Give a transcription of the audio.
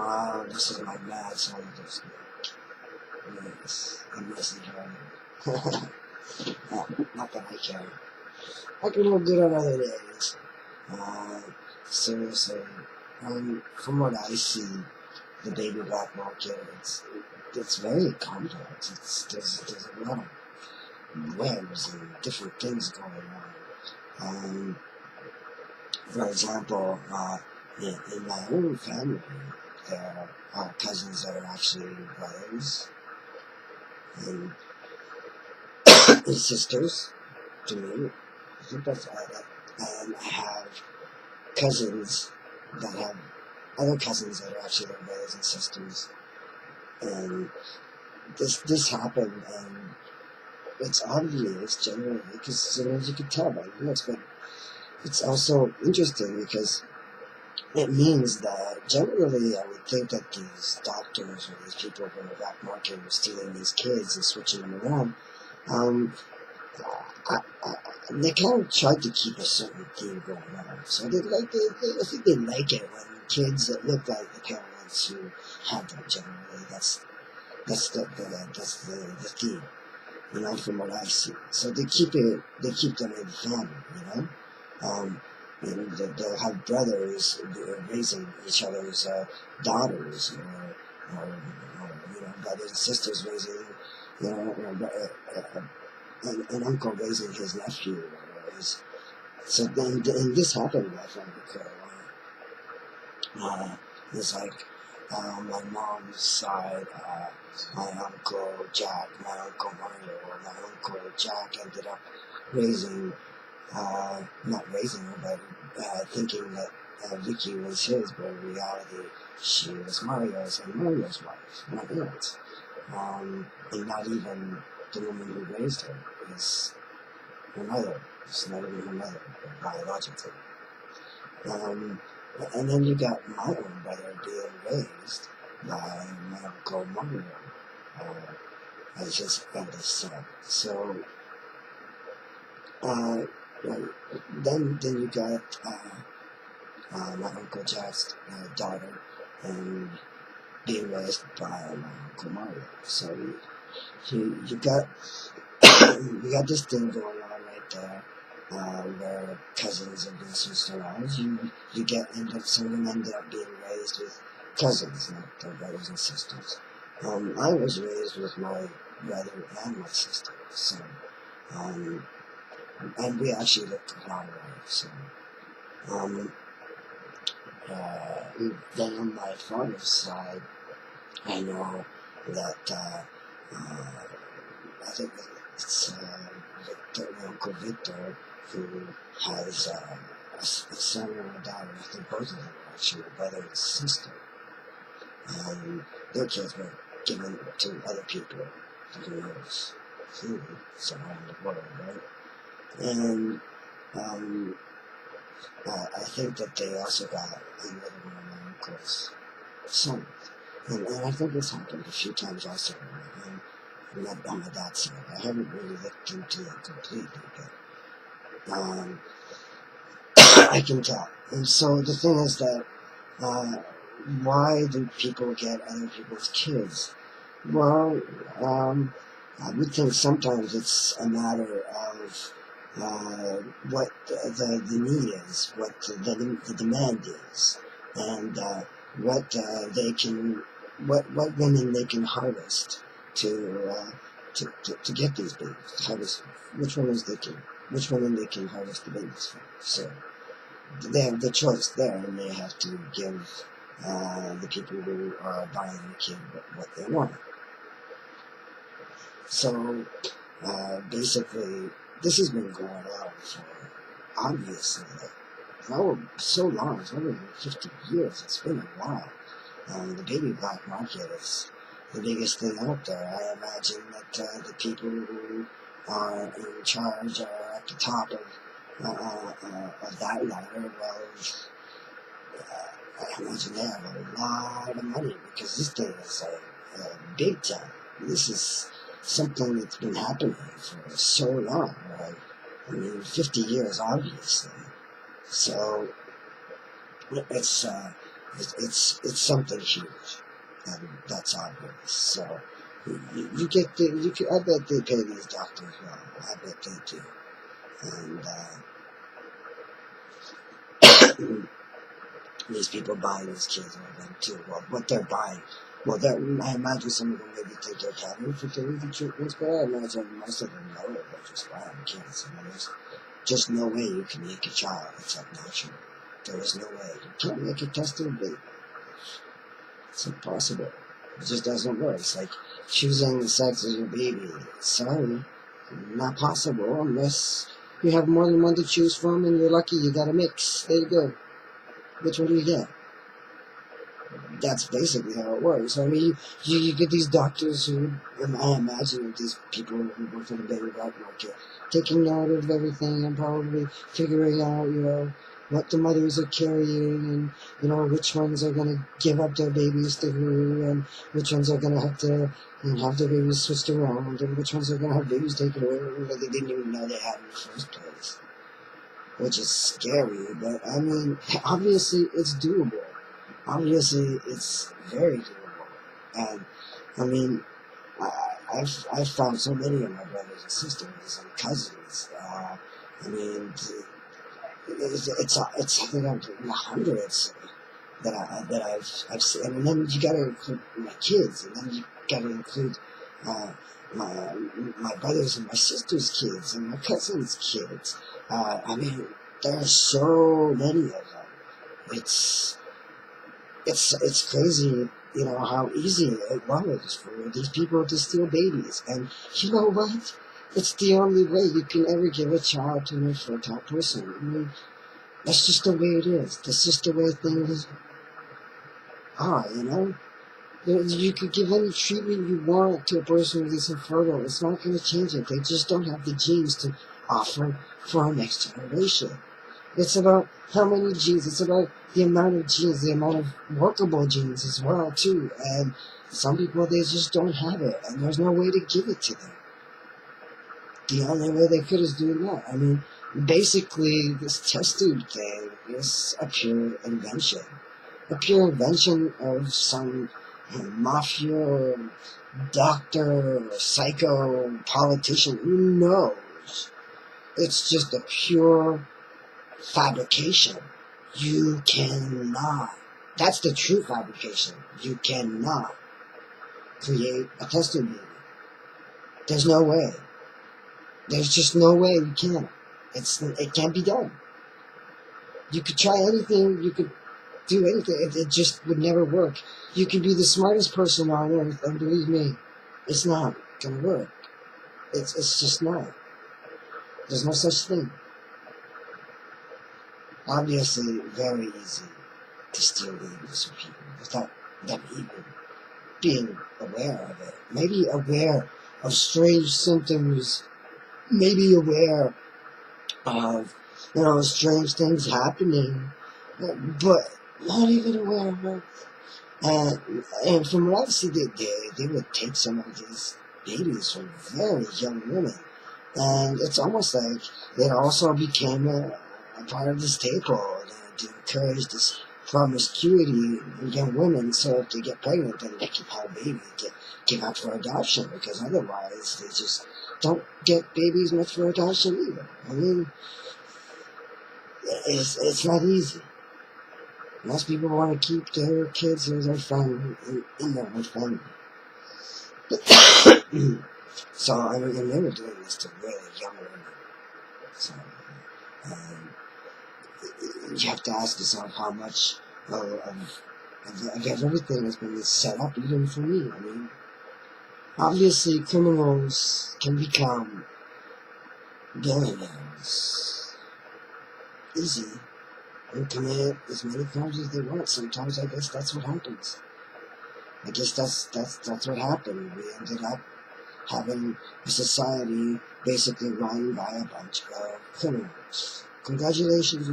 Wow, this is my mad scientist. Yes, I'm missing her. Not that I care. I can look good on other days. Seriously, from what I see, the baby black market, it's very complex. There's a lot of webs and different things going on. For example, in my own family, there are cousins that are actually brothers and sisters to me. I think that's and I have cousins that have other cousins that are actually their brothers and sisters. And this happened, and it's obvious generally because as you can tell by looks, but it's also interesting because it means that generally I would think that these doctors or these people from the black market are stealing these kids and switching them around. They kind of tried to keep a certain theme going on. So I think they like it when kids that look like the parents who have them generally. That's the theme, from what I see. So they keep them in the family, and they'll have brothers raising each other's daughters, or brothers and sisters raising, an uncle raising his nephew. So then, and this happened in my family quite a lot. It's like my mom's side, my uncle Jack, my uncle Mario, or my uncle Jack ended up not raising her, but thinking that Vicky was his, but in reality she was Mario's and Mario's wife, my aunt. And not even the woman who raised her is her mother. It's not even her mother, biologically. And then you got my own brother being raised by my uncle Mario as his eldest son. So then you got my uncle Jack's daughter and being raised by my uncle Mario. So you got you got this thing going on right there, where cousins are being switched around. Some of them ended up being raised with cousins, not their brothers and sisters. I was raised with my brother and my sister, so and we actually looked a lot alike. So then on my father's side, I know that I think it's my uncle Victor, who has a son and a daughter. I think both of them are actually a brother and sister. And their kids were given to other people, who knows who, somewhere in the world, right? And I think that they also got another one of my uncle's sons. And I think this happened a few times also. Not on my dad's side. I haven't really looked into it completely, but I can tell. And so the thing is that why do people get other people's kids? Well, I would think sometimes it's a matter of what the need is, what the demand is, and what women they can harvest to get these babies, harvest which women they can harvest the babies from. So they have the choice there, and they have to give the people who are buying the kid what they want. So basically, this has been going on for obviously so long. It's over 50 years. It's been a while. The baby black market is the biggest thing out there. I imagine that the people who are in charge are at the top of that ladder. Well, I imagine they have a lot of money, because this thing is big time. This is something that's been happening for so long, right? I mean, 50 years, obviously. So it's It's something huge, and that's obvious. So you I bet they pay these doctors well. I bet they do. And these people buying these kids are them too. Well, what they're buying, I imagine some of them maybe take their cabinet fertility treatments, but I imagine most of them know it. They're just buying kids. And there's just no way you can make a child except natural. There is no way. You can't make a tested baby. It's impossible. It just doesn't work. It's like choosing the sex of your baby. Sorry, not possible unless you have more than one to choose from and you're lucky you got a mix. There you go. Which one do you get? That's basically how it works. I mean, you get these doctors who, and I imagine these people who work for the baby black market, taking note of everything and probably figuring out, what the mothers are carrying and, which ones are going to give up their babies to who and which ones are going to have to have their babies switched around and which ones are going to have babies taken away that they didn't even know they had in the first place. Which is scary, but I mean, obviously it's doable. Obviously it's very doable. And I mean, I've found so many of my brothers and sisters and cousins. I mean, it's I think I'm in the hundreds that I've seen, and then you got to include my kids, and then you got to include my brothers and my sisters' kids and my cousins' kids. I mean, there are so many of them. It's crazy, how easy it was for these people to steal babies. And you know what? It's the only way you can ever give a child to an infertile person. I mean, that's just the way it is. That's just the way things are, You could give any treatment you want to a person who is infertile. It's not going to change it. They just don't have the genes to offer for our next generation. It's about how many genes. It's about the amount of genes, the amount of workable genes as well, too. And some people, they just don't have it, and there's no way to give it to them. The only way they could is doing that. I mean, basically, this test tube thing is a pure invention. A pure invention of some mafia or doctor or psycho politician. Who knows? It's just a pure fabrication. You cannot. That's the true fabrication. You cannot create a test tube baby. There's no way. There's just no way you can. It can't be done. You could try anything. You could do anything. It just would never work. You could be the smartest person on earth, and believe me, it's not gonna work. It's just not. There's no such thing. Obviously, very easy to steal babies from people without them even being aware of it. Maybe aware of strange symptoms. Maybe aware of, strange things happening. But not even aware of it. And from what I've seen, they would take some of these babies from very young women. And it's almost like it also became a part of this table to encourage this promiscuity in young women, so if they get pregnant, then they can have a baby, give out for adoption, because otherwise they just don't get babies much for adoption either. I mean, it's not easy. Most people want to keep their kids as their family, in their own family. So, I mean, and they were doing this to really young women. So, you have to ask yourself how much of everything has been set up, even for me. I mean, obviously, criminals can become billionaires. Easy. And commit as many crimes as they want. Sometimes I guess that's what happens. I guess that's what happened. We ended up having a society basically run by a bunch of criminals. Congratulations,